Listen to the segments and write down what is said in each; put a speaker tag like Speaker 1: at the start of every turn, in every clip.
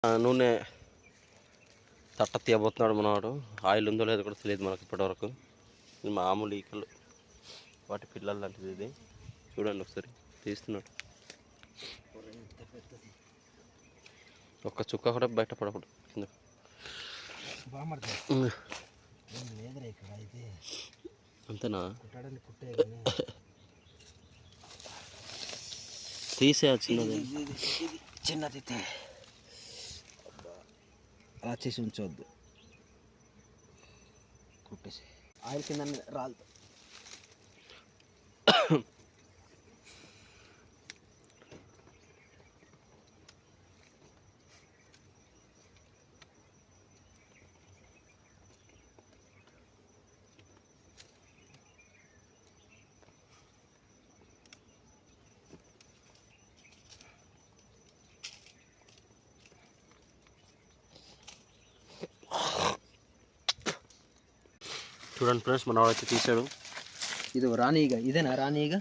Speaker 1: నూనె తట్ట తీయబోతున్నాడు మనవాడు. ఆయిల్ ఉందో లేదో కూడా తెలియదు మనకి ఇప్పటివరకు. ఇది మామూలు ఈకలు, వాటి పిల్లలు లాంటిది. ఇది చూడండి ఒకసారి తీస్తున్నాడు. ఒక్క చుక్క కూడా బయట పడకూడదు కింద. అంతేనా? తీసే చిన్నది
Speaker 2: చిన్నది అలా చేసి ఉంచవద్దు, కుట్టేసి ఆయిల్ కింద రాలుతుంది.
Speaker 1: చూడండి ఫ్రెండ్స్, మన వాడైతే తీసాడు.
Speaker 2: ఇది రాణిగా, ఇదేనా రాణిగా?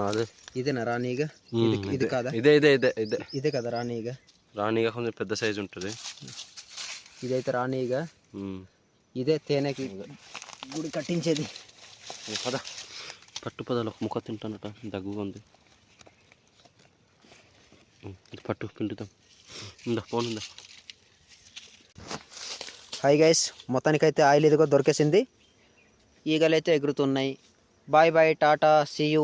Speaker 1: అదే
Speaker 2: ఇదేనా రాణిగా? ఇది కాదా?
Speaker 1: ఇదే ఇదే ఇదే ఇదే
Speaker 2: ఇదే కదా రాణిగా?
Speaker 1: రాణిగా కొంచెం పెద్ద సైజు ఉంటుంది.
Speaker 2: ఇదైతే రాణిగా. ఇదే తేనెకి గుడి కట్టించేది.
Speaker 1: పద పట్టు పదాలు ఒక ముక్క తింటానట, దగ్గుగా ఉంది. పట్టు పిండుతాం. ఉందా ఫోన్ ఉందా?
Speaker 2: హాయ్ గైస్, మొత్తానికైతే ఆయిల్ ఇదిగో దొరికేసింది. ఈగలైతే ఎగురుతున్నాయి. బాయ్ బాయ్, టాటా, సీ యూ.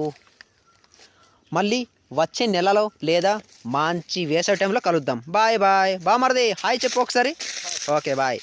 Speaker 2: మళ్ళీ వచ్చే నెలలో లేదా మంచి వేసవి టైంలో కలుద్దాం. Bye bye. బామర్ది హాయ్ చెప్పు ఒకసారి. Okay bye.